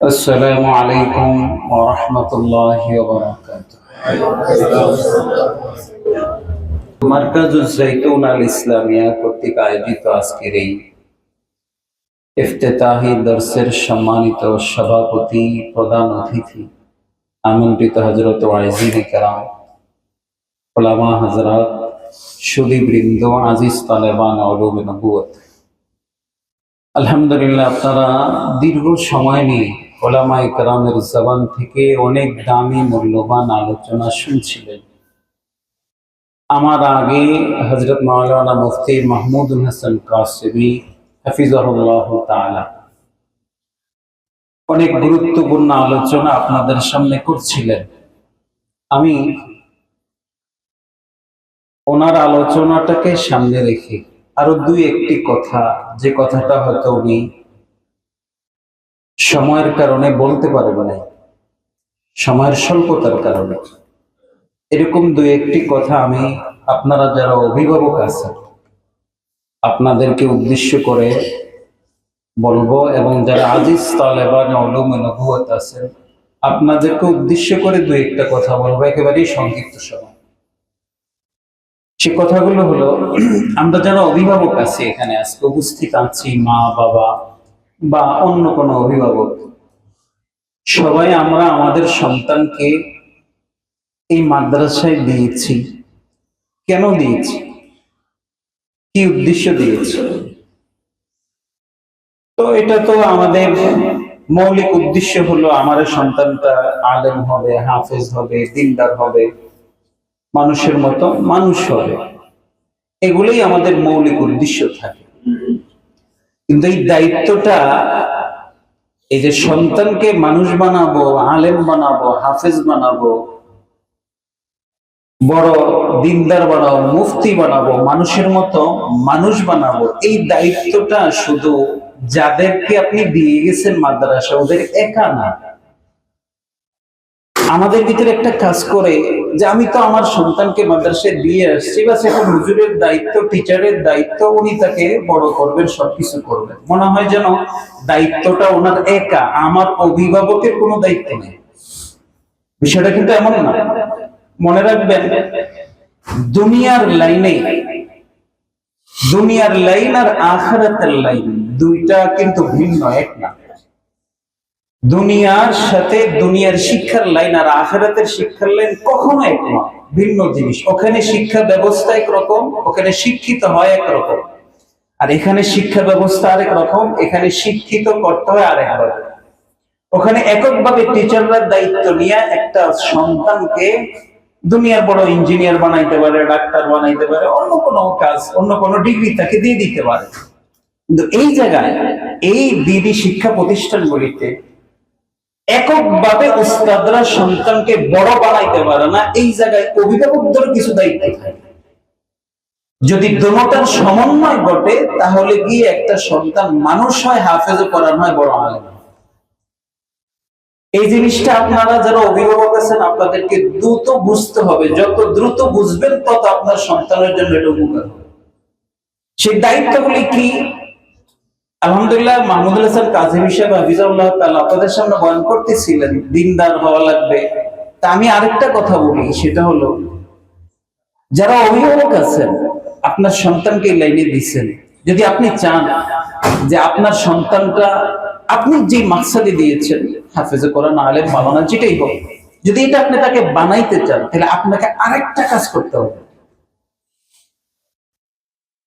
আসসালামু আলাইকুম ওয়া রাহমাতুল্লাহি ওয়া বারাকাতুহু। মারকাজুজ জাইতুন আল ইসলামিয়া কর্তৃক আয়োজিত আজকের এই ইফতিতাহি দর্সের সম্মানিত সভাপতি, প্রধান অতিথি, আমন্ত্রিত হযরত ওয়াইজিনে কেরাম, উলামা হযরত, সুধীবৃন্দ, আজিজ তালেবান উলুমে নবুয়ত, আলহামদুলিল্লাহ, আপনারা দীর্ঘ সময় নিয়ে উলামায়ে কেরামের জবান থেকে অনেক দামি মূল্যবান আলোচনা শুনছিলেন। আমার আগে হযরত মাওলানা মুফতি মাহমুদুল হাসান কাসেমি হাফিজাহুল্লাহ তাআলা অনেক গুরুত্বপূর্ণ আলোচনা আপনাদের সামনে করছিলেন। আমি ওনার আলোচনাটাকে সামনে রেখে আরো দুই একটি কথা, যে কথাটা হয়তো উনি সময়ের কারণে বলতে পারবেন না, সময়ের স্বল্পতার কারণে, এরকম দুই একটি কথা আমি আপনারা যারা অভিভাবক আছেন আপনাদেরকে উদ্দেশ্য করে বলবো, এবং যারা আজিজ তালেবান উলুমে নবুয়ত আছেন আপনাদেরকে উদ্দেশ্য করে দুই একটা কথা বলবো, একেবারেই সংক্ষিপ্ত সময়। সে কথাগুলো হলো, আমরা যারা অভিভাবক আছি এখানে আজকে উপস্থিত আছি, মা বাবা বা অন্য কোনো অভিভাবক, সবাই আমরা আমাদের সন্তানকে এই মাদ্রাসায় দিয়েছি। কেন দিয়েছি? কি উদ্দেশ্য দিয়েছি? তো এটা তো আমাদের মৌলিক উদ্দেশ্য হলো আমার সন্তানটা আলেম হবে, হাফেজ হবে, দিনদার হবে, মানুষের মতো মানুষ হবে, এগুলোই আমাদের মৌলিক উদ্দেশ্য থাকে। কিন্তু এই দায়িত্বটা, এই যে সন্তানকে মানুষ বানাবো, আলেম বানাবো, হাফেজ বানাবো, বড় দিনদার বানাবো, মুফতি বানাবো, মানুষের মতো মানুষ বানাবো, এই দায়িত্বটা শুধু যাদেরকে আপনি দিয়ে গেছেন মাদ্রাসা ওদের একা না। আমাদের ভিতরে একটা কাজ করে যে আমি তো আমার সন্তানকে মাদ্রাসায় দিয়ে আসছি, বাস এখন হুজুরের দায়িত্ব, টিচারের দায়িত্ব, উনি তাকে বড় করবেন, সবকিছু করবেন। মনে হয় যেন দায়িত্বটা ওনার একা, আমার অভিভাবকের কোনো দায়িত্ব নেই। বিষয়টা কিন্তু এমন না। মনে রাখবেন, দুনিয়ার লাইনে, দুনিয়ার লাইন আর আখিরাতের লাইন দুইটা কিন্তু ভিন্ন, এক না। দুনিয়ার সাথে দুনিয়ার শিক্ষার লাইন আর আখিরাতের শিক্ষার লাইন কখনো এক নয়, ভিন্ন জিনিস। ওখানে শিক্ষা ব্যবস্থা একরকম, ওখানে শিক্ষিত হয় একরকম, আর এখানে শিক্ষা ব্যবস্থা আরেক রকম, এখানে শিক্ষিত করতে হয় আরেকভাবে। ওখানে এককভাবে টিচাররা দায়িত্ব নিয়ে একটা সন্তানকে দুনিয়ার বড় ইঞ্জিনিয়ার বানাইতে পারে, ডাক্তার বানাইতে পারে, অন্য কোনো কাজ, অন্য কোনো ডিগ্রি তাকে দিয়ে দিতে পারে। কিন্তু এই জায়গায়, এই দিনী শিক্ষা প্রতিষ্ঠানগুলিতে এককভাবে উস্তাদরা সন্তানকে বড় বানাইতে পারে না। এই জায়গায় অভিভাবকদের কিছু দায়িত্ব থাকে। যদি দোনোটার সমন্বয় ঘটে তাহলে গিয়ে একটা সন্তান মানুষ হয়, হাফেজ করানো হয়, বড় আলেম। এই জিনিসটা আপনারা যারা অভিভাবক আছেন আপনাদেরকে দ্রুত বুঝতে হবে। যত দ্রুত বুঝবেন তত আপনার সন্তানের জন্য এটা উপকার হবে। সেই দায়িত্বগুলি কি? আলহামদুলিল্লাহ, মাহমুদুল হাসান কাজী সাহেব হাফিজাহুল্লাহ তাআলা আপনাদের সামনে বয়ান করতেছিলেন দিনদার হওয়া লাগবে। তা আমি আরেকটা কথা বলি, সেটা হলো, যারা অভিভাবক আছেন আপনার সন্তানকে এই লাইনে দিচ্ছেন, যদি আপনি চান যে আপনার সন্তানটা আপনি যে মাকসাদে দিয়েছেন, হাফেজে কোরআন, আলেম বানানো, যেটাই হোক, যদি এটা আপনি তাকে বানাইতে চান তাহলে আপনাকে আরেকটা কাজ করতে হবে।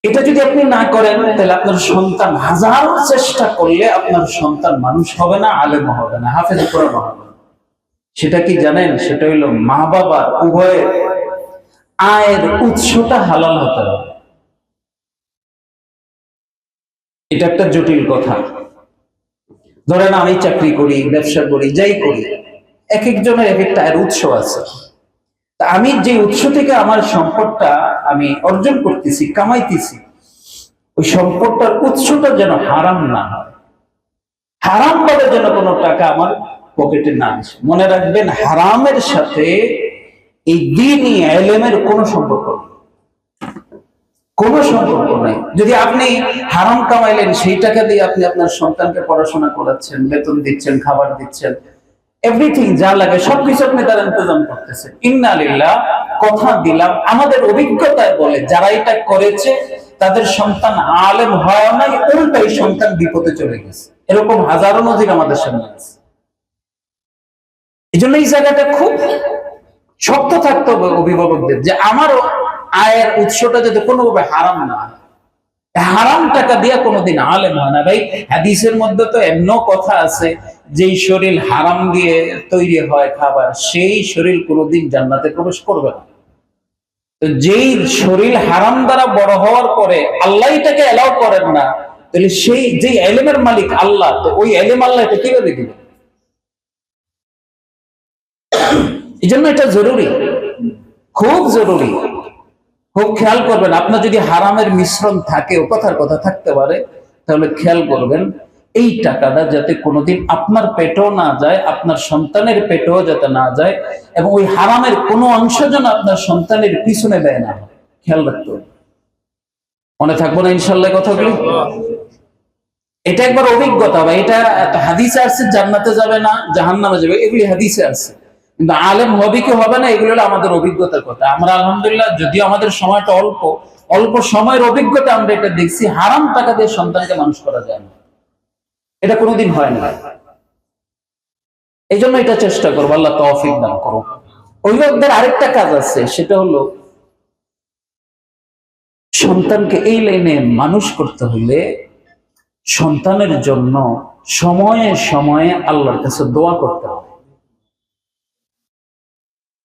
এটা যদি আপনি না করেন তাহলে আপনার সন্তান হাজার চেষ্টা করলে আপনার সন্তান মানুষ হবে না, আলেম হবে না, হাফেজে কোরআন হবে না। সেটা কি জানেন? সেটা হলো মা বাবার উভয়ের আয়ের উৎসটা হালাল হতে হবে। এটা একটা জটিল কথা। ধরেন আমি চাকরি করি, ব্যবসা করি, যাই করি, এক একজনের এক একটা আয়ের উৎস আছে। তা আমি যে উৎস থেকে আমার সম্পদটা আমি অর্জন করতেছি, কামাইতেছি, ওই সম্পদটার উৎসটা যেন হারাম না হয়, হারাম ভাবে যেন কোনো টাকা আমার পকেটে না আসে। মনে রাখবেন, হারামের সাথে এই দ্বীনি ইলমের কোনো সম্পর্ক নেই, কোনো সম্পর্ক নাই। যদি আপনি হারাম কামাইলেন, সেই টাকা দিয়ে আপনি আপনার সন্তানকে পড়াশোনা করাচ্ছেন, বেতন দিচ্ছেন, খাবার দিচ্ছেন, এভরিথিং যা লাগে সবকিছু আপনি তার ইন্তজাম করতেছেন, ইন্না লিল্লাহ, কথা দিলাম আমাদের অভিজ্ঞতায় বলে যারা এটা করেছে তাদের সন্তান আলেম হয় নাই, উল্টাই সন্তান বিপদে চলে গেছে। এরকম হাজারো নজির আমাদের সামনে আছে। এই জন্য এই জায়গাটা খুব শক্ত থাকতে হবে অভিভাবকদের, যে আমার আয়ের উৎসটা যাতে কোনোভাবে হারাম না হয়। হারাম টাকা দিয়া কোনোদিন আলেম হয় না ভাই। হাদিসের মধ্যে তো এমন কথা আছে, যেই শরীর হারাম দিয়ে তৈরি হয় খাবার, সেই শরীর কোনোদিন জান্নাতে প্রবেশ করবে না। তো যেই শরীর হারাম দ্বারা বড় হওয়ার পরে আল্লাহ এটাকে এলাও করেন না, তাহলে সেই যে এলেমের মালিক আল্লাহ, তো ওই এলেম আল্লাহ এটা কিভাবে দিবে? এই জন্য এটা জরুরি, খুব জরুরি, খুব খেয়াল করবেন। আপনার যদি হারামের মিশ্রণ থাকে, ও কথার কথা থাকতে পারে, তাহলে খেয়াল করবেন এই টাকাটা যাতে কোনোদিন আপনার পেটেও না যায়, আপনার সন্তানের পেটেও যাতে না যায়, এবং ওই হারামের কোনো অংশ যেন আপনার সন্তানের পিছনে দেয় না, খেয়াল রাখতে হবে। মনে থাকবো না ইনশাল্লাহ কথাগুলো? এটা একবার অভিজ্ঞতা, বা এটা হাদিসে আসছে জান্নাতে যাবে না জাহান্নামে যাবে, এগুলি হাদিসে আসছে, কিন্তু আলেম হবে কি হবে না এগুলো হলো আমাদের অভিজ্ঞতার কথা। আমরা আলহামদুলিল্লাহ, যদিও আমাদের সময়টা অল্প, অল্প সময়ের অভিজ্ঞতা আমরা এটা দেখছি, হারাম টাকা দিয়ে সন্তানকে মানুষ করা যায় না, এটা কোনোদিন হয় না। এই জন্য এটা চেষ্টা করবো, আল্লাহ তৌফিক দান করুন। অভিভাবকদের আরেকটা কাজ আছে, সেটা হলো সন্তানকে এই লাইনে মানুষ করতে হলে সন্তানের জন্য সময়ে সময়ে আল্লাহর কাছে দোয়া করতে হবে।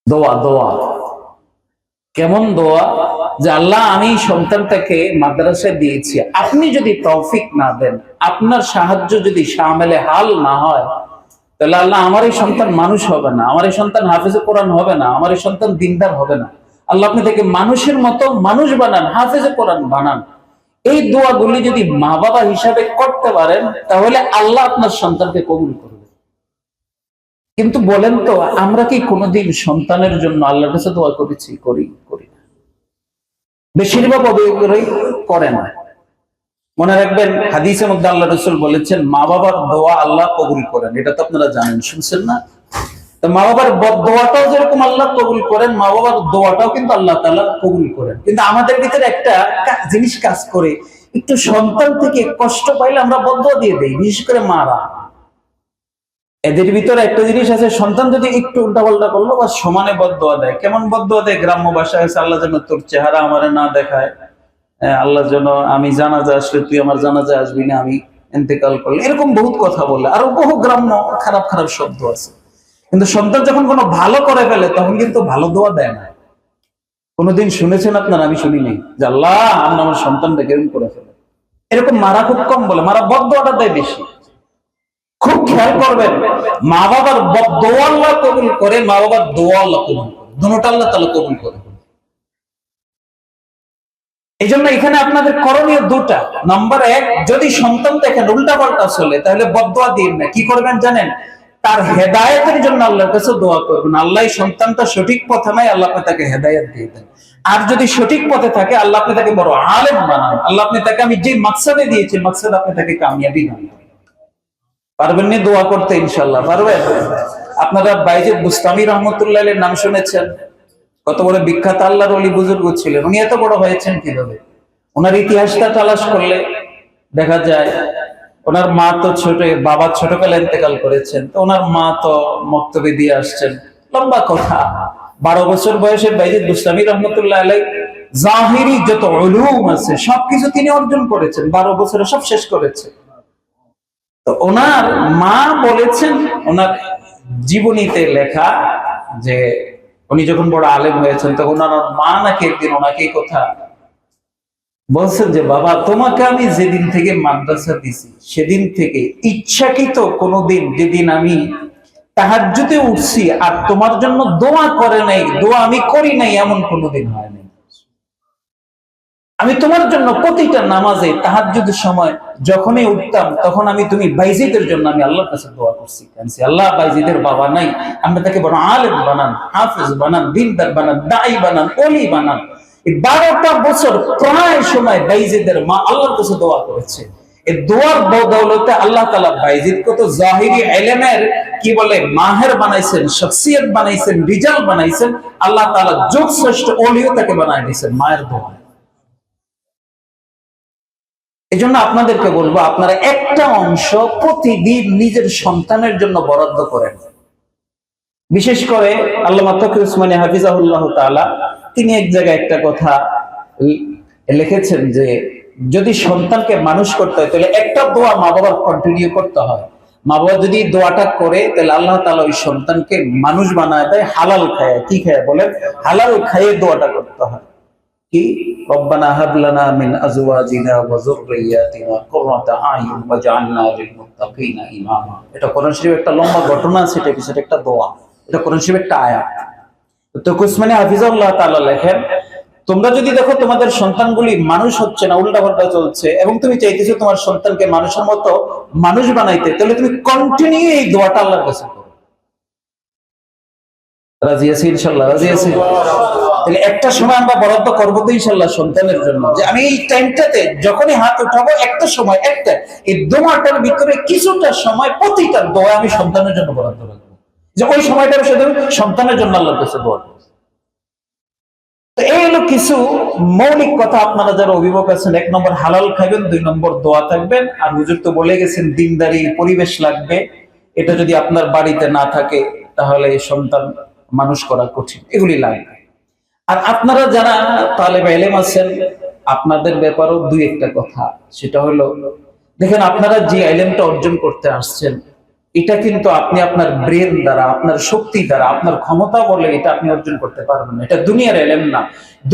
দোয়া, দোয়া কেমন দোয়া? যে আল্লাহ, আমি সন্তানটাকে মাদ্রাসায় দিয়েছি, আপনি যদি তৌফিক না দেন, আপনার সাহায্য যদি শামিলে হাল না হয়, তাহলে আল্লাহ আমার এই সন্তান মানুষ হবে না, আমার এই সন্তান হাফেজে কোরআন হবে না, আমার এই সন্তান দিনদার হবে না। আল্লাহ আপনি তাকে মানুষের মতো মানুষ বানান, হাফেজে কোরআন বানান। এই দোয়াগুলি যদি মা বাবা হিসাবে করতে পারেন, তাহলে আল্লাহ আপনার সন্তানকে কবুল করবে। কিন্তু বলেন তো, আমরা কি কোনোদিন সন্তানের জন্য আল্লাহর কাছে দোয়া করেছি? করি না। বেশিরভাগ অভিভাবকরাই করে না। মনে রাখবেন, হাদিসের মধ্যে আল্লাহ রাসূল বলেছেন, মা বাবার দোয়া আল্লাহ কবুল করেন। এটা তো আপনারা জানেন, শুনছেন না? তো মা বাবার বদদোয়াটাও যেরকম আল্লাহ কবুল করেন, মা বাবার দোয়াটাও কিন্তু আল্লাহ তাআলা কবুল করেন। কিন্তু আমাদের ভিতরে একটা জিনিস কাজ করে, একটু সন্তান থেকে কষ্ট পাইলে আমরা বদদোয়া দিয়ে দেই, বিশেষ করে মারা। এদের ভিতরে একটা জিনিস আছে, সন্তান যদি একটু উল্টাপাল্টা করলো বা সমানে বদদোয়া দেয়। কেমন বদদোয়া দেয়? গ্রাম্য ভাষায় আছে, আল্লাহ যেন তোর চেহারা আমারে না দেখায়, আল্লাহ যেন আমি জানাজা আসলে তুই আমার জানাজা আসবি না, আমি ইন্তেকাল করলে, এরকম বহুত কথা বলে। আরো বহু গ্রাম্য খারাপ খারাপ শব্দ আছে। কিন্তু সন্তান যখন কোনো ভালো করে ফেলে, তখন কিন্তু ভালো দোয়া দেয় না। কোনোদিন শুনেছেন আপনারা? আমি শুনি নাই যে আল্লাহ আপনি আমার সন্তানটাকে এরকম করে ফেলে। এরকম মারা খুব কম বলে, মারা বদদোয়াটা দেয় বেশি। খুব খেয়াল করবেন, মা বাবার বদদোয়া আল্লাহ কবুল করে, মা বাবার দোয়া আল্লাহ কবুল করে, দুটোটা আল্লাহ তাআলা কবুল করে। এই জন্য এখানে আপনাদের করণীয় দুটা। নাম্বার এক, যদি সন্তান দেখেন উল্টাপাল্টা চলে, তাহলে বদদোয়া দিন না। কি করবেন জানেন? তার হেদায়েতের জন্য আল্লাহর কাছে দোয়া করবেন, আল্লাহ সন্তানটা সঠিক পথে নাই, আল্লাহ আপনি তাকে হেদায়েত দিয়ে দেন। আর যদি সঠিক পথে থাকে, আল্লাহ আপনি তাকে বড় আলেম বানান, আল্লাহ আপনি তাকে আমি যে মাকসাদে দিয়েছি, মাকসাদ আপনি তাকে কামিয়াবি বানান। পারবেন না দোয়া করতে? ইনশাআল্লাহ পারবেন। আপনারা বাইজিদ বুস্তামি রহমতুল্লাহ আলাইহির নাম শুনেছেন? কত বড় বিখ্যাত আল্লাহর ওলি বুজুর্গ ছিলেন। উনি এত বড় হয়েছেন কিভাবে? ওনার ইতিহাসটা তালাশ করলে দেখা যায়, ওনার মা তো বাবা ছোটবেলায় ইন্তেকাল করেছেন, তো ওনার মা তো মক্তবে দিয়ে আসছেন, লম্বা কথা। 12 বছর বয়সে বাইজিদ বুস্তামি রহমতুল্লাহ আলাইহি জাহিরি যত উলুম আছে সবকিছু তিনি অর্জন করেছেন, 12 বছরে সব শেষ করেছেন। তো ওনার মা বলেছেন, ওনার জীবনীতে লেখা, যে উনি যখন বড় আলেম হয়েছেন, তখন ওনার মা নাকি একদিন ওনাকে কথা বলছেন যে বাবা, তোমাকে আমি যেদিন থেকে মাদ্রাসা দিছি, সেদিন থেকে ইচ্ছাকৃত কোনোদিন, যেদিন আমি তাহাজ্জুদে উঠছি আর তোমার জন্য দোয়া করে নাই, দোয়া আমি করি নাই, এমন কোনোদিন হয় নাই। আমি তোমার জন্য প্রতিটা নামাজে তাহাজ্জুদের সময় যখনই উঠতাম, তখন আমি তুমি বাইজিদের জন্য আমি আল্লাহর কাছে দোয়া করছি। আল্লাহ, বাইজিদের বাবা নাই, আমরা তাকে বড় আলেম বানান, হাফেজ বানান, দিনদার বানান, দাঈ বানান, ওলি বানান। 12টা বছর প্রায় সময় বাইজিদের মা আল্লাহর কাছে দোয়া করেছে। এই দোয়ার বদৌলতে আল্লাহ তাআলা বাইজিদকে তো জাহিরি ইলমের কি বলে মাহের বানাইছেন, শখসিয়ত বানাইছেন, রিজাল বানাইছেন। আল্লাহ তাআলা যুগ শ্রেষ্ঠ ওলিও তাকে বানায় দিয়েছেন মায়ের দোয়া। এজন্য আপনাদেরকে বলবো, আপনারা একটা অংশ প্রতিদিন নিজের সন্তানের জন্য বরাদ্দ করেন। বিশেষ করে আল্লামা তকি উসমানী হাফিজাহুল্লাহ তাআলা তিনি এক জায়গায় একটা কথা লিখেছেন যে যদি সন্তানকে মানুষ করতে হয় তাহলে একটা দোয়া মা বাবার কন্টিনিউ করতে হয়। মা বাবা যদি দোয়াটা করে তাহলে আল্লাহ তাআলা ওই সন্তানকে মানুষ বানায় দেয় হালাল খায়। কি খায় বলেন? হালাল খাইয়ে দোয়াটা করতে হয়। কি রব্বানা হাব লানা মিন আজওয়াজিনা ওয়া যুররিয়াতিনা কুররাতা আয়ুন ওয়াজআলনা লিল মুত্তাকিনা ইমামা। এটা কোরআন শরীফের একটা লম্বা ঘটনা, সেটা পিছনে একটা দোয়া, এটা কোরআন শরীফের একটা আয়াত। তো উসমানী হাফিজাহুল্লাহ তাআলা লেখেন, তোমরা যদি দেখো তোমাদের সন্তানগুলি মানুষ হচ্ছে না, উল্টাপাল্টা চলছে, এবং তুমি চাইতেছো তোমার সন্তানকে মানুষের মতো মানুষ বানাইতে, তাহলে তুমি কন্টিনিউ এই দোয়াটা আল্লাহর কাছে করো। রাজি আছি ইনশাআল্লাহ? রাজি আছি? তাহলে একটা সময় আমরা বরাদ্দ করবো তো ইনশাআল্লাহ সন্তানের জন্য, যে আমি এই টাইমটাতে যখনই হাত উঠাবো একটা সময়, একটা এই দোয়াটার ভিতরে কিছুটা সময় প্রতিটা দোয়া আমি সন্তানের জন্য বরাদ্দ রাখবো, যে ওই সময়টা শুধু সন্তানের জন্য আল্লাহর কাছে দোয়া করবো। তো এই হলো কিছু মৌলিক কথা। আপনারা যারা অভিভাবক আছেন, 1 নম্বর হালাল খাবেন, 2 নম্বর দোয়া থাকবেন। আর হুজুর তো বলে গেছেন দিনদারি পরিবেশ লাগবে, এটা যদি আপনার বাড়িতে না থাকে তাহলে সন্তান মানুষ করা কঠিন, এগুলি লাগবে। আর আপনারা যারা তালেবে ইলম আছেন, আপনাদের ব্যাপারেও 2-1টা কথা, সেটা হলো দেখেন আপনারা যে ইলমটা অর্জন করতে আসছেন, এটা কিন্তু আপনি আপনার ব্রেন দ্বারা, আপনার শক্তি দ্বারা, আপনার ক্ষমতা বলে এটা আপনি অর্জন করতে পারবেন না। এটা দুনিয়ার ইলম না।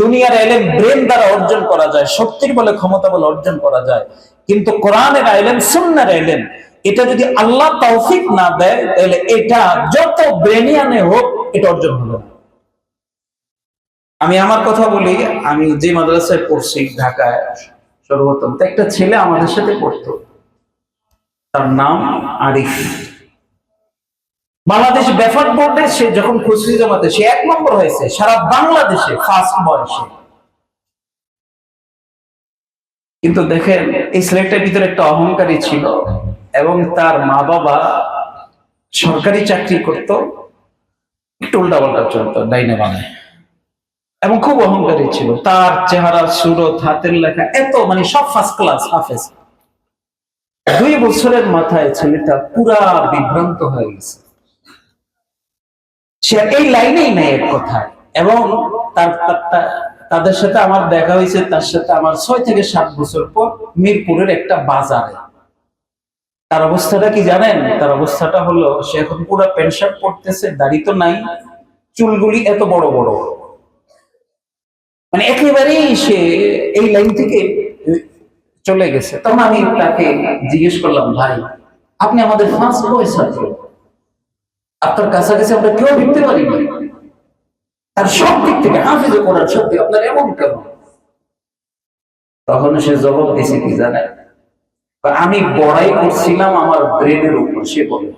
দুনিয়ার ইলম ব্রেন দ্বারা অর্জন করা যায়, শক্তির বলে, ক্ষমতা বলে অর্জন করা যায়। কিন্তু কোরআনের ইলম, সুন্নাহর ইলম, এটা যদি আল্লাহ তৌফিক না দেয় তাহলে এটা যত ব্রেনিয়ানে হোক এটা অর্জন হলো না। আমি আমার কথা বলি, আমি যে মাদ্রাসায় পড়ছি ঢাকায় সর্বপ্রথম, তো একটা ছেলে আমাদের সাথে পড়তো, তার নাম আরিফ। বাংলাদেশ ব্যাফার্ড বোর্ডে সে যখন খুশরি জমাতে সে 1 নম্বর হয়েছে সারা বাংলাদেশে ফার্স্ট বয়সে। কিন্তু দেখেন এই ছেলেটার ভিতরে একটা অহংকারী ছিল, এবং তার মা বাবা সরকারি চাকরি করত, একটু উল্টাপাল্টা চলতো, ডাইনে বামে, এবং খুব অহংকারী ছিল। তার চেহারা, সুরত, হাতের লেখা এত মানে সব ফার্স্ট ক্লাস হাফেজ। 2 বছরের মাথায় ছেলেটা পুরা বিভ্রান্ত হয়ে গেছে, সে এই লাইনেই নেই এক কথায়। এবং তাদের সাথে আমার দেখা হয়েছে, তার সাথে আমার 6 থেকে 7 বছর পর মিরপুরের একটা বাজারে। তার অবস্থাটা কি জানেন? তার অবস্থাটা হলো সে এখন পুরো প্যান্ট শার্ট পরতেছে, দাড়ি তো নাই, চুলগুলি এত বড় বড়, মানে একেবারেই সে এই লাইন থেকে চলে গেছে। তখন আমি তাকে জিজ্ঞেস করলাম, ভাই আপনি আমাদের ফার্স্ট বয় ছাত্র, আপনার কাছাকাছি আমরা কেউ ঢুকতে পারি না, তার সব দিক থেকে হাফিজ করার সত্যি আপনার এমন কেন? তখন সে জবাব দিয়েছে কি জানেন? আমি বড়াই করছিলাম আমার ব্রেনের উপর। সে বলে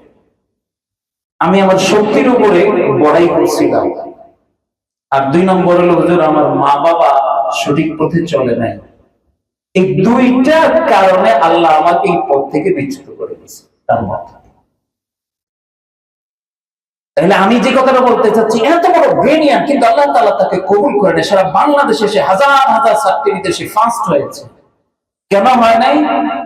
আমি আমার শক্তির উপরে বড়াই করছিলাম। আর 2 নম্বর হলো হুজুর আমার মা বাবা সঠিক পথে চলে নাই। এই 2টা কারণে আল্লাহ আমাকে এই পথ থেকে বিচ্যুত করে দিয়েছে তার মত। তাহলে আমি যে কথাটা বলতে চাচ্ছি, এত বড় ব্রেনিয়ান, কিন্তু আল্লাহ তাআলা তাকে কবুল করে নেয়। সারা বাংলাদেশে সে হাজার হাজার ছাত্রীদের সে ফার্স্ট হয়েছে। কেন হয় নাই?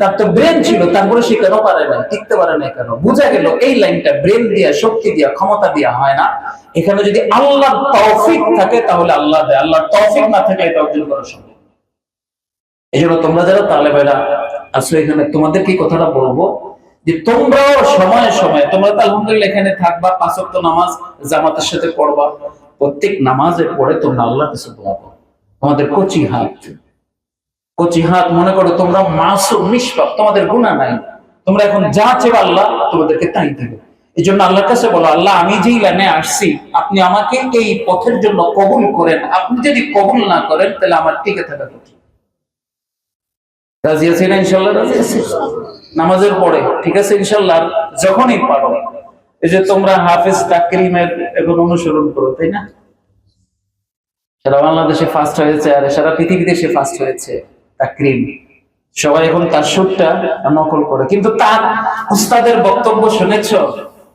তার তো ব্রেন ছিল, তারপরে সে কেন পারে না, টিকতে পারে না কেন? বোঝা গেল এই লাইনটা ব্রেন দিয়া, শক্তি দিয়া, ক্ষমতা দিয়া হয় না। এখানে যদি আল্লাহর তৌফিক থাকে তাহলে আল্লাহ দেয়, আল্লাহর তৌফিক না থাকলে এটা অর্জন করা সম্ভব। এই জন্য তোমরা যারা তালেবেরা আসলে এখানে তোমাদেরকে কথাটা বলবো যে তোমরাও সময়ে সময়ে, তোমরা তো আলহামদুলিল্লাহ এখানে থাকবা, 5 ওয়াক্ত নামাজ জামাতের সাথে পড়বা, প্রত্যেক নামাজের পরে তোমরা আল্লাহর কাছে দোয়া করো। তোমাদের কচি হাত মনে করো তোমরা মাসুম, নিষ্পাপ, তোমাদের গুনাহ নাই, তোমরা এখন যা চেয়ে আল্লাহ তোমাদেরকে তাই দেবে। এই জন্য আল্লাহর কাছে বলো, আল্লাহ আমি যেই লাইনে আসছি আপনি আমাকে এই পথের জন্য কবুল করেন। আপনি যদি কবুল না করেন তাহলে আমার টিকে থাকা কঠিন। রাজি আছি না? ইনশাআল্লাহ রাজি আছি। নামাজের পরে ঠিক আছে ইনশাআল্লাহ, যখনই পারো। এই যে তোমরা হাফেজ তাকরিমের এখন অনুসরণ করো, তাই না? সারা বাংলাদেশে ফার্স্ট হয়েছে, আর সারা পৃথিবীতে সে ফার্স্ট হয়েছে তাকরিম। সবাই এখন তার সুরটা নকল করে, কিন্তু তার উস্তাদের বক্তব্য শুনেছ?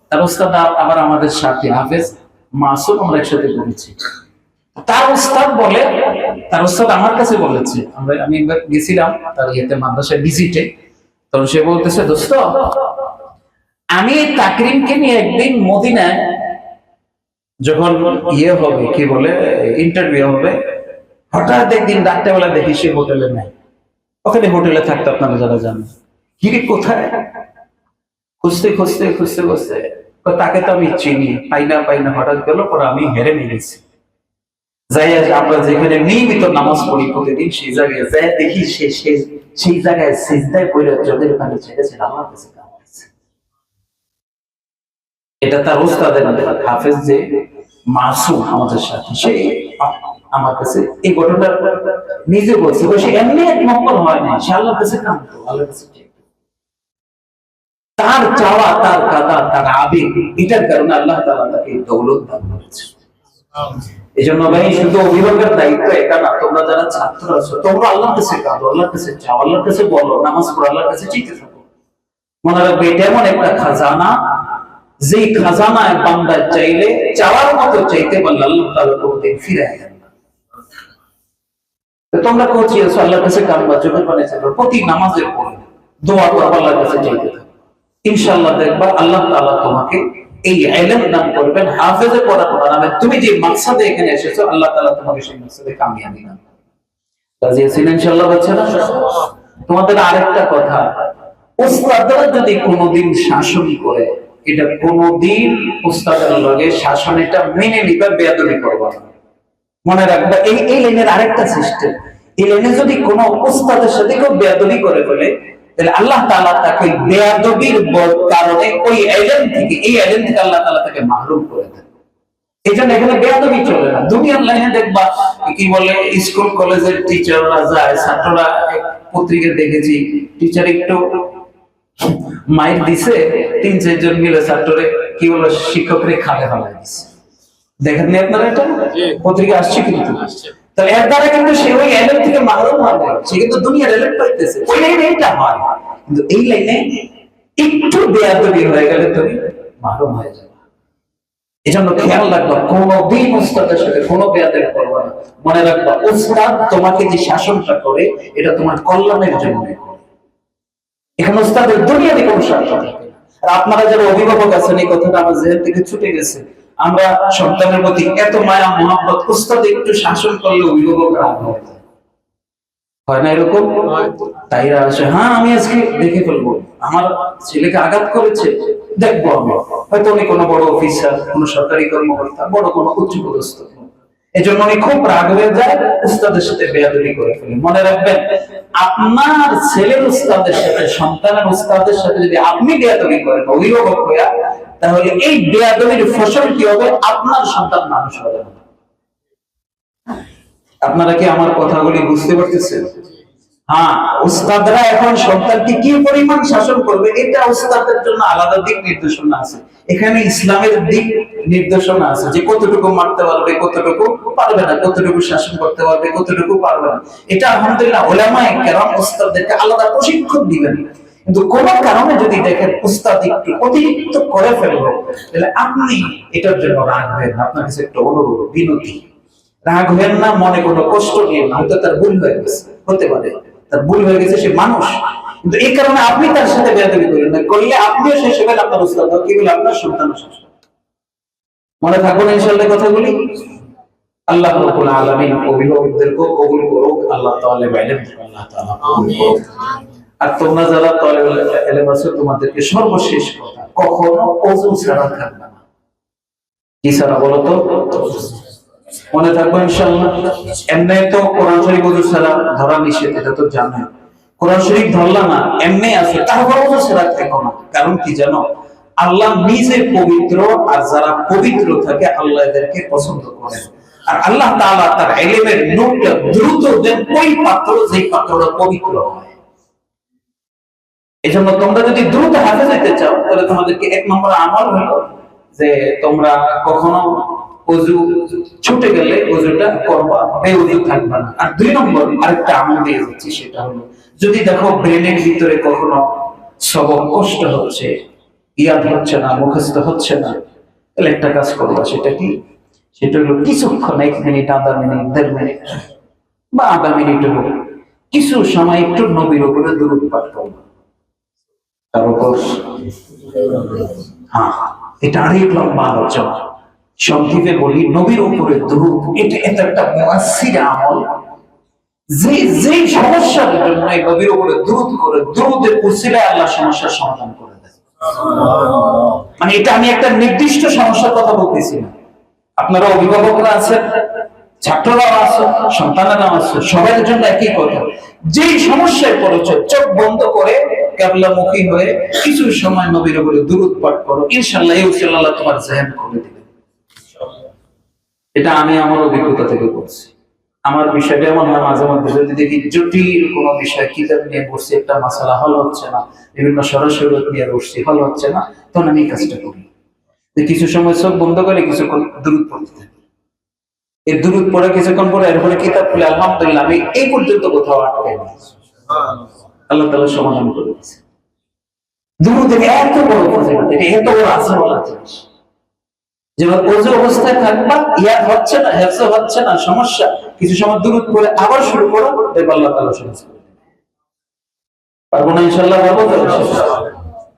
তার উস্তাদ আবার আমাদের সাথে হাফেজ মাসুম, আমরা একসাথে পড়েছি। তার উস্তাদ বলে, তার উস্তাদ আমার কাছে বলেছে, আমি একবার গেছিলাম তার ইয়েতে মাদ্রাসায় ভিজিটে, তখন সে বলতেছে, দোস্ত আমি তাকরিমকে নিয়ে একদিন মদিনায় যখন ইয়ে হবে, কি বলে, ইন্টারভিউ হবে, হঠাৎ একদিন রাত্রেবেলা দেখি সে হোটেলে নাই। ওখানে হোটেলে থাকতো, আপনারা যারা জানেন। কিরে কোথায়? খুঁজতে খুঁজতে খুঁজতে খুঁজতে তাকে তো আমি চিনি, পাই না হঠাৎ গেল, পরে আমি হেরে নিয়ে গেছি। যাই আমরা যেখানে নিয়মিত নামাজ পড়ি প্রতিদিন, সেই জায়গায় যাই দেখি সেই জায়গায় সিজদায় পড়ে চোখের পানি ছেড়েছে, আমার কাছে কাঁদতেছে। এটা তার উস্তাদের হাফেজ যে মাসুম আমাদের সাথে, সে আমার কাছে এই ঘটনাটা নিজে বলছে। সে এমনি এক নম্বর হয় না, সে আল্লাহর কাছে কাঁদতো, আল্লাহর কাছে তার চাওয়া, তার কাদা, তার আবেগ, এটার কারণে আল্লাহ তাআলা তাকে দৌলত দান করেছে। এই জন্য ভাই, শুধু অভিভাবকের দায়িত্ব এটা না, তোমরা যারা ছাত্র আছো, তোমরা আল্লাহর কাছে কাঁদো, আল্লাহর কাছে চাও, আল্লাহর কাছে বলো, নামাজ পড়ো, আল্লাহর কাছে চাইতে থাকো। মনে রাখবে, এটা এমন একটা খাজানা, যেই খাজানায় বান্দা চাইলে চাওয়ার মতো চাইতে পারলে আল্লাহ তাআলা কোনদিন ফিরায় দেন না। তোমরা কোচিয়েছো, আল্লাহর কাছে কাঁদবা, চোখের পানি ছেড়ে প্রতি নামাজের পরে দোয়া করবা, আল্লাহর কাছে চাইতে থাকো। ইনশাআল্লাহ দেখবা আল্লাহ তাআলা তোমাকে এই ইলম দান করবেন, হাফেজে পড়া নামে তুমি যে মাকসাদে এখানে এসেছো, আল্লাহ তাআলা তোমাকে সেই মাকসাদে কামিয়াবি দান করবেন। রাজি আছেন ইনশাআল্লাহ বাচ্চারা? তোমাদের আরেকটা কথা, উস্তাদরা যদি কোনোদিন শাসন করে, এটা কোনোদিন উস্তাদের লগে শাসন এটা মেনে নিবা, বেয়াদবি করবা না। মনে রাখবা, এই লাইনের আরেকটা সিস্টেম, এই লাইনে যদি কোনো উস্তাদের সাথে কেউ বেয়াদবি করে ফেলে, তাহলে আল্লাহ তাআলা তাকে বেয়াদবির কারণে ওই ইলম থেকে, এই ইলম থেকে আল্লাহ তাআলা তাকে মাহরুম করে দেন। এজন্য এখানে বেয়াদবি চলে না। দুনিয়ার লাইনে দেখবা, কি বলে, স্কুল কলেজের টিচাররা যায়, ছাত্ররা পত্রিকা দেখেছি, টিচার একটু মাইর দিছে, 3-4 জন মিলে ছাত্ররে, কি বলে, শিক্ষকরে খালে ফেলাই দিছে। দেখেননি আপনারা? এটা পত্রিকা আসছে কিন্তু। তাহলে এর দ্বারা কিন্তু সে ওই ইলম থেকে মাহরুম হবে, সে কিন্তু দুনিয়ার ইলম পাইতেছে। ওই লাইনে এটা হয়, কিন্তু এই লাইনে একটু বেয়াদবি হয়ে গেলে তুমি মাহরুম হয়ে যাবে। এজন্য খেয়াল রাখবা, কোনদিন উস্তাদের সাথে কোনো বেয়াদবি করবে না। মনে রাখবা, উস্তাদ তোমাকে যে শাসনটা করে, এটা তোমার কল্যাণের জন্য। এখানে উস্তাদের দুনিয়াতে কোনো স্বার্থ থাকে না। আর আপনারা যারা অভিভাবক আছেন, এই কথাটা আমার জেহেন থেকে ছুটে গেছে। আমরা সন্তানের প্রতি এত মায়া মহব্বত, উস্তাদ একটু শাসন করলে অভিভাবক রাগ হয় না? এরকম তাইরা আসে, হ্যাঁ আমি আজকে দেখে ফেলবো, আমার ছেলেকে আঘাত করেছে, দেখবো আমি। হয়তো উনি কোনো বড় অফিসার, কোনো সরকারি কর্মকর্তা, বড় কোনো উচ্চপদস্থ, এজন্য উনি খুব রাগ হয়ে যায়, উস্তাদের সাথে বেয়াদবি করে ফেলে। মনে রাখবেন, আপনার ছেলের উস্তাদের সাথে, সন্তানের উস্তাদের সাথে যদি আপনি বেয়াদবি করেন অভিভাবক হইয়া, তাহলে এই বেয়াদবির ফসল কি হবে? আপনার সন্তান মানুষ হবে না। আপনারা কি আমার কথাগুলি বুঝতে পারতেছেন? হ্যাঁ, উস্তাদরা এখন সন্তানকে কি পরিমাণ শাসন করবে, এটা উস্তাদের জন্য আলাদা দিক নির্দেশনা আছে। এখানে ইসলামের দিক নির্দেশনা আছে, যে কতটুকু মারতে পারবে, কতটুকু পারবে না, কতটুকু শাসন করতে পারবে, কতটুকু পারবে না। এটা আলহামদুলিল্লাহ উলামায়ে কেরাম উস্তাদদেরকে আলাদা প্রশিক্ষণ দিবেন। কিন্তু কোন কারণে যদি দেখেন উস্তাদ একটু অতিরিক্ত করে ফেললো, তাহলে আপনি এটার জন্য রাগ হবেন না। আপনার কাছে একটা অনুরোধ, বিনতি, রাগ হবেন না, মনে কোনো কষ্ট নিয়ে না। হয়তো তার ভুল হয়ে গেছে, হতে পারে তার ভুল হয়ে গেছে, সে মানুষ। কিন্তু এই কারণে আপনি তার সাথে বেয়াদবি করেন না, করলে আপনিও শেষ হবেন, আপনার উস্তাদ কি বলে, আপনার সন্তানও শেষ হবে। মনে থাকুন ইনশাআল্লাহ কথাগুলি। আল্লাহ রাব্বুল আলামিন অভিভাবকদেরকে কবুল করুক, আল্লাহ তাআলা ইলম আল্লাহ তাআলা কবুল করুক। আর তোমরা যারা তালেবুল ইলম আছো, তোমাদেরকে সর্বশেষ কথা, কখনো ওযু ছাড়া থাকবে না। কি ছাড়া বলো তো? মনে থাকবে ইনশাআল্লাহ। এমনি তো কোরআন শরীফ ওযু ছাড়া ধরা নিষেধ, এটা তো জানো। কোরআন শরীফ ধরলা না, এমনি আছে, তারপর ওযু ছাড়া থেকো না। কারণ কি জানো? আল্লাহ নিজে পবিত্র, আর যারা পবিত্র থাকে আল্লাহ এদেরকে পছন্দ করেন। আর আল্লাহ তাআলা তার ইলমের নূরটা দ্রুত দেন ওই পাত্র, যেই পাত্রটা পবিত্র হয়। এজন্য তোমরা যদি দ্রুত হাফেজ হতে চাও, তাহলে তোমাদেরকে 1 নম্বর আমল হলো যে তোমরা কখনো ওযু ছুটে গেলে ওযুটা করবা, বেওযু থাকবা না। আর 2 নম্বর আরেকটা আমল দিয়ে হচ্ছে, সেটা হলো যদি দেখো ব্রেনের ভিতরে কখনো সবক কষ্ট হচ্ছে, ইয়াদ হচ্ছে না, মুখস্থ হচ্ছে না, তাহলে একটা কাজ করবা। সেটা কি? সেটা হলো কিছুক্ষণ, 1 মিনিট, আধা মিনিট, 1.5 মিনিট বা আধা মিনিট হোক, কিছু সময় একটু নবীর উপরে দুরূদ পাঠ করবা। তার উপর এটা আরেক লম্বা আলোচনা। সংক্ষেপে বলি, নবীর উপরে দুরূদ এটা একটা মুয়াসসির আমল। যে সমস্যার জন্য এই নবীর উপরে দুরূদ করে, দুরূদের উসিলায় আল্লাহ সমস্যার সমাধান করে দেয়। মানে এটা আমি একটা নির্দিষ্ট সমস্যার কথা বলতেছি না। আপনারা অভিভাবকরা আছেন, ছাত্ররাও আছে, সন্তানেরাও আছে, সবার জন্য একই কথা। যেই সমস্যায় পড়েছে, চোখ বন্ধ করে কিবলামুখী হয়ে কিছু সময় নবীর উপরে দুরূদ পাঠ করো, ইনশাআল্লাহ এই উসিলায় আল্লাহ তোমার জেহেন খুলে দিবে। এটা আমি আমার অভিজ্ঞতা থেকে বলছি। আমার বিষয়টা এমন না, মাঝে মধ্যে যদি দেখি জটিল কোনো বিষয়, কিতাব নিয়ে বসছি, একটা মাসালা হল হচ্ছে না, বিভিন্ন সরাসরি নিয়ে বসছি, হল হচ্ছে না, তখন আমি এই কাজটা করি। কিছু সময় চোখ বন্ধ করে কিছুক্ষণ দুরূদ পড়তে থাকি। এই দুরূদ পড়ে কিছুক্ষণ পরে এরপরে কিতাব খুলে আলহামদুলিল্লাহ আমি এই পর্যন্ত কোথাও আটকাই না, আল্লাহ তাআলা সমাধান করে দিয়েছে। দুরূদের এত বড় ফজিলত, এটা এত বড় আসর বলা জিনিস। যেমন ওযু অবস্থায় থাকবা, ইয়াদ হচ্ছে না, হেফজ হচ্ছে না, সমস্যা, কিছু সময় দুরূদ পড়ে আবার শুরু করো, দেখো আল্লাহ তাআলা সমাধান করে দিবেন। পারবো না ইনশাআল্লাহ? পারবো তো?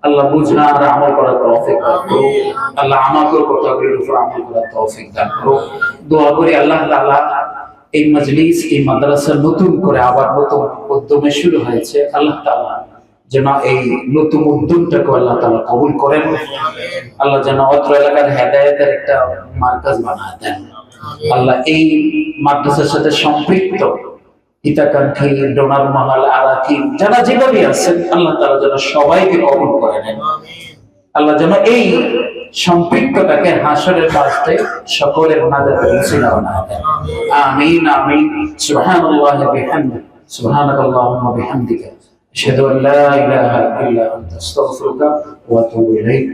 আল্লাহ বুঝনা আর আমল করার তৌফিক দান করুন। আল্লাহ আমাকে কথাগুলোর উপর আমল করার তৌফিক দান করুন। দোয়া করি আল্লাহ তাআলা এই মজলিস, এই মাদ্রাসা নতুন করে আবার নতুন উদ্যমে শুরু হয়েছে, আল্লাহ তাআলা যেন এই নতুন উদ্যমটাকে আল্লাহ তাআলা কবুল করেন। আল্লাহ যেন অত্র এলাকার হেদায়েতের একটা মার্কাজ বানায় দেন। আল্লাহ এই মাদ্রাসার সাথে সম্পৃক্ত হিতাকাঙ্ক্ষী, ডোনার মহল, আরাকি যারা যেভাবে আছেন, আল্লাহ তাআলা যেন সবাইকে কবুল করে নেন। আল্লাহ যেন এই সম্পৃক্ততাকে হাসরের মাঠে সকলের নাজাতের ওসিলা বানায় দেন। আমিন আমিন। সুবহানাল্লাহি ওয়া বিহামদিহি, সুবহানাকাল্লাহুম্মা ওয়া বিহামদিকা, আশহাদু আল্লা ইলাহা ইল্লা আনতা, আস্তাগফিরুকা ওয়া আতুবু ইলাইক।